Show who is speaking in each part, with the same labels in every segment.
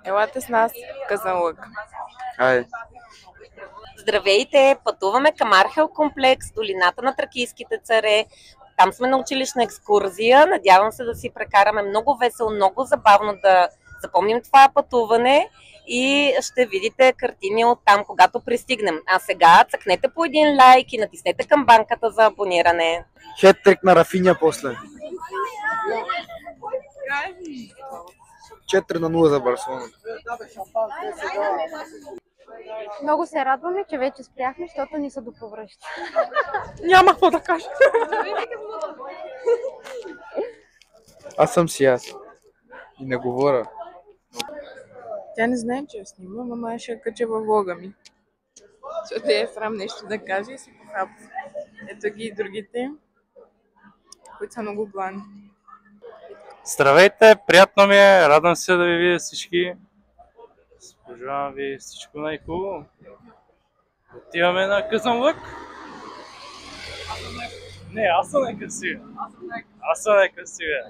Speaker 1: Елате с нас в Казанлък.
Speaker 2: Хайде.
Speaker 3: Здравейте! Пътуваме към Архео комплекс, долината на Тракийските царе. Там сме на училищна екскурзия. Надявам се да си прекараме много весело, много забавно, да запомним това пътуване и ще видите картини от там, когато пристигнем. А сега цъкнете по един лайк и натиснете камбанката за абониране.
Speaker 2: Хет-трик на Рафиня после. 4-0 за Барселона.
Speaker 4: Много се радваме, че вече спряхме, защото ни са до повръща.
Speaker 1: Няма какво да кажа.
Speaker 2: Аз съм си аз. И не говоря.
Speaker 1: Тя не знае, че я снимам, ама ще я кача във влога ми. Защото е срам нещо да каже и си похапва. Ето ги и другите, които са много глани.
Speaker 5: Здравейте, приятно ми е, радвам се да ви видя всички. Пожелавам ви всичко най-хубаво. Отиваме на Казанлък. Не, аз съм некрасивия. Аз съм некрасивия.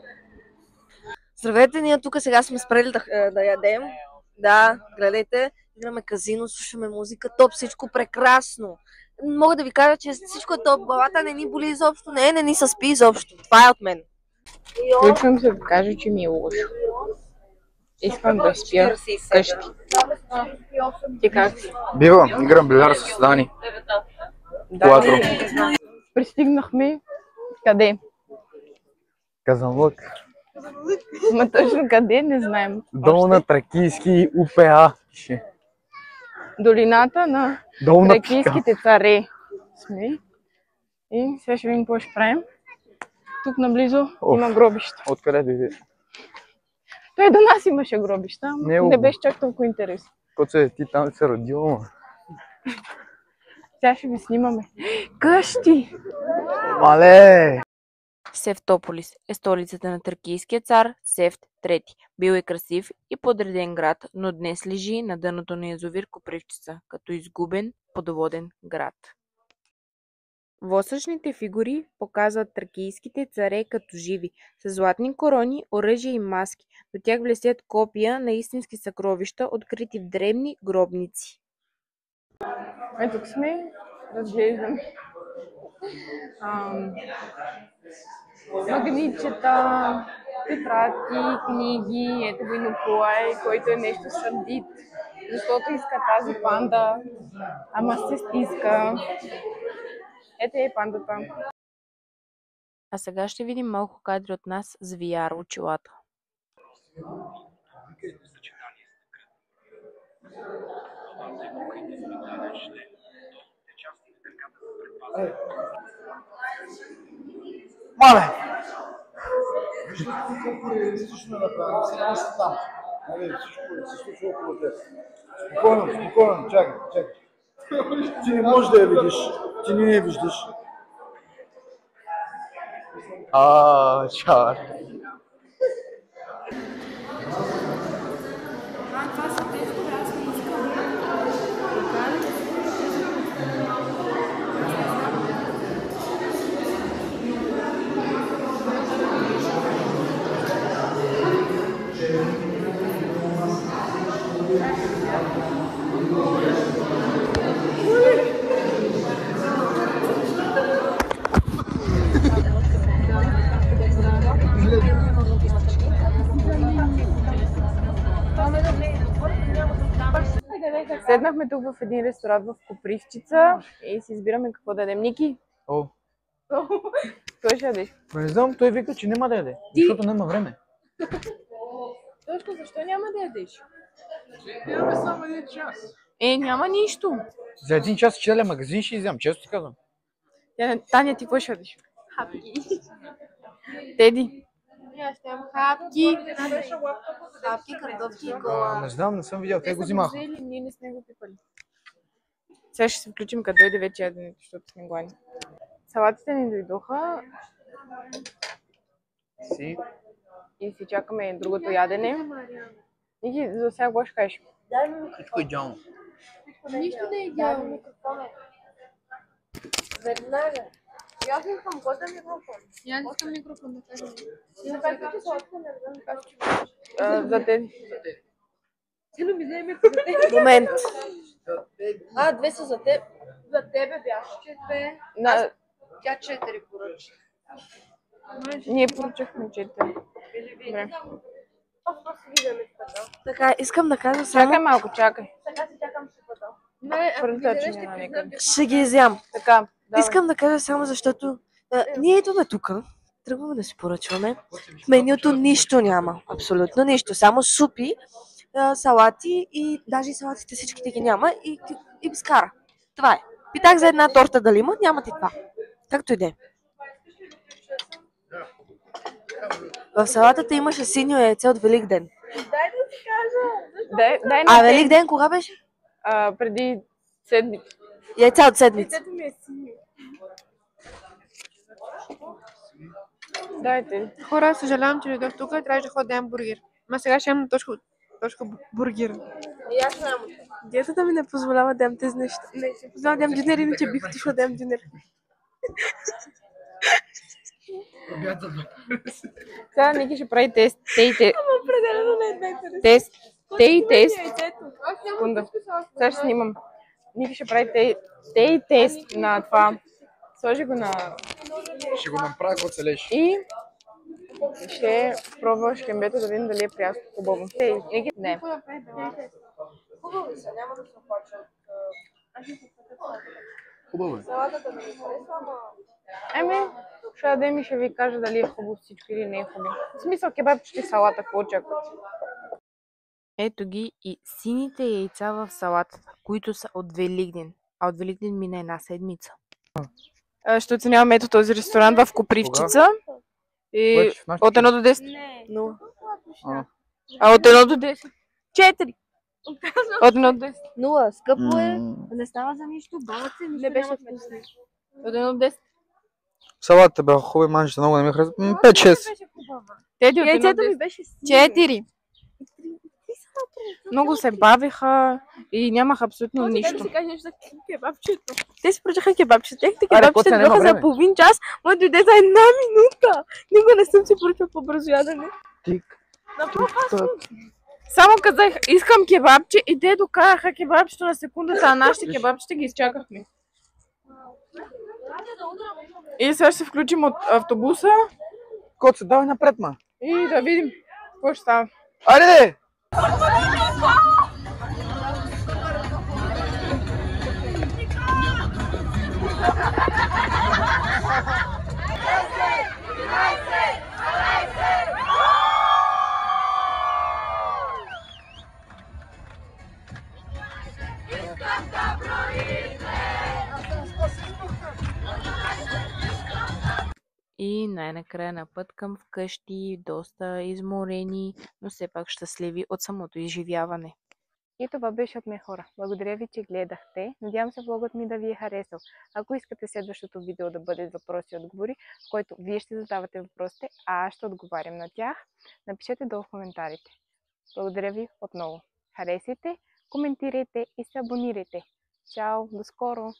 Speaker 6: Здравейте, ние тук сега сме спрели да ядем. Да, гледайте, имаме казино, слушаме музика, топ, всичко прекрасно. Мога да ви кажа, че всичко е топ, главата не ни боли изобщо, не ни се спи изобщо. Това е от мен.
Speaker 1: Включвам се да кажа, че ми е лошо. Искам да спя вкъщи. Ти как си?
Speaker 2: Бива, играм биляр с Дани. Куатро.
Speaker 1: Пристигнахме къде?
Speaker 2: Казанлък.
Speaker 1: Ма точно къде не знаем.
Speaker 2: Долу на Тракийски УПА.
Speaker 1: Долината на Тракийските царе сме. И сега ще видим какво ще правим. Тук наблизо има гробища.
Speaker 2: Откъде дойде?
Speaker 1: Той до нас имаше гробища, не беше чак толкова интересно.
Speaker 2: Коце, ти там се родила.
Speaker 1: Сега ще ви снимаме. Къщи!
Speaker 2: Мале!
Speaker 7: Севтополис е столицата на тракийския цар Севт III. Бил е красив и подреден град, но днес лежи на дъното на язовир Копривщица, като изгубен подводен град. Восъчните фигури показват тракийските царе като живи, с златни корони, оръжия и маски. До тях блестят копия на истински съкровища, открити в древни гробници.
Speaker 1: Ето тук сме, разглеждаме магнитчета, тетрадки, книги. Ето го и Николай, който е нещо сърдит, защото иска тази панда, ама се стиска. Ето е пандата.
Speaker 7: А сега ще видим малко кадри от нас с VR очилата.
Speaker 8: Мале! Вижте колко реалистично е направено, сега си там. Всичко се случва около теб. Спокойно, чакай. Ти не можеш да я видиш, ти не я виждаш.
Speaker 2: Чао.
Speaker 1: Седнахме тук в един ресторант в Копривщица и си избираме какво да ядем. Ники? Кой ще ядеш?
Speaker 2: Не знам, той вика, че няма да яде, защото няма време.
Speaker 1: Точно, защо няма да ядеш? Нямаме само един час. Няма нищо.
Speaker 2: За един час целия магазин ще изям, често ти казвам.
Speaker 1: Таня, ти какво ще ядеш?
Speaker 4: Хапки.
Speaker 1: Теди?
Speaker 4: Аз ще имам хапки. Хапки, картофки и кола.
Speaker 2: Не знам, не съм видял, те го взимаха.
Speaker 1: Ние не сме го пипали. Сега ще се включим, като дойде вече яденето, защото сме гладни. Салатите ни дойдоха. И си чакаме другото ядене. Ники, за сега какво ще кажеш?
Speaker 2: Всичко е идеално.
Speaker 4: Нищо не е идеално. Веднага. Аз искам годен микрофон. Аз искам микрофон да кажа. За Теди.
Speaker 6: Момент. Две са за теб.
Speaker 4: За тебе бяха 2.
Speaker 1: На...
Speaker 4: Тя 4 поръча.
Speaker 1: Ние поръчахме 4. Добре.
Speaker 6: Така, искам да кажа само...
Speaker 1: Чакай малко, чакай.
Speaker 4: Сега си чакам шипата.
Speaker 1: Прътъчни на някъде.
Speaker 6: Ще ги изям.
Speaker 1: Така, давай.
Speaker 6: Искам да кажа само защото ние идваме тук, тръгваме да си поръчваме. В менюто нищо няма. Абсолютно нищо. Само супи, салати и даже и салатите всичките ги няма и бискара. Това е. Питах за една торта дали има, нямате това. Както и да е. В салатата имаше синьо яйце от Великден.
Speaker 1: Дай
Speaker 6: А Великден кога беше?
Speaker 1: преди седмица.
Speaker 6: Яйца от седмица.
Speaker 1: Дайте.
Speaker 4: Хора, съжалявам, че не дойдох тук. Трябваше да ходя да ям бургер. Ма сега ще ям на точка бургер.
Speaker 6: И аз нямам.
Speaker 4: Диетата ми не позволява да ям тези неща. Не позволява да ям дюнер, иначе бих отишла да ям дюнер.
Speaker 1: Сега Ники ще прави тест.
Speaker 4: Определено не е най-интересно.
Speaker 1: Тест. Тест. Секунда. Сега ще снимам. Ники ще прави тест на това. Сложи го на...
Speaker 2: Ще го направя, ако целеш.
Speaker 1: И ще пробва шкембето да видим дали е прясно хубаво. Ники? Не.
Speaker 6: Хубаво са, няма да се оплача от...
Speaker 2: Хубаво е.
Speaker 6: Салатата ми харесва, ама...
Speaker 1: Ще дадем и ще ви кажа дали е хубаво всичко или не е хубаво. В смисъл кебабчета и салата, какво очаквате?
Speaker 7: Ето ги и сините яйца в салатата, които са от Великден. А от Великден мина една седмица.
Speaker 1: Ще оценяваме ето този ресторант в Копривчица. И от 1 до 10? 0. А от 1 до 10? 4. От 1 до 10?
Speaker 6: 0, скъпо е, не става за нищо, бават се, нищо
Speaker 4: Не беше
Speaker 6: няма
Speaker 4: вкусно.
Speaker 1: От 1 до 10?
Speaker 2: Салатата бяха хубави, манжите много не ми харесват. 5-6.
Speaker 1: Теди от 1 до
Speaker 4: Яйцето
Speaker 1: 10?
Speaker 4: ми беше
Speaker 1: 4. Много се бавиха и нямах абсолютно нищо.
Speaker 4: си кажа нещо за кебабчето. Те си поръчаха кебабчета. Техните
Speaker 2: Аре,
Speaker 4: кебабчета
Speaker 2: Коци, няма
Speaker 4: бяха за
Speaker 2: време.
Speaker 4: половин час. Мой дойде за една минута. Никога не съм си поръчал по-бързо ядене.
Speaker 1: Само казах, искам кебабче и те докараха кебабчето на секундата, а нашите кебабчета ги изчакахме. И сега ще се включим от автобуса
Speaker 2: Коци, давай напред, ма.
Speaker 1: и да видим какво ще става.
Speaker 2: Айде!
Speaker 7: И най-накрая на път към вкъщи, доста изморени, но все пак щастливи от самото изживяване.
Speaker 1: И това беше от мен, хора. Благодаря ви, че гледахте. Надявам се влогът ми да ви е харесал. Ако искате следващото видео да бъде въпроси и отговори, в който вие ще задавате въпросите, а аз ще отговарям на тях, напишете долу в коментарите. Благодаря ви отново. Харесайте, коментирайте и се абонирайте. Чао, до скоро!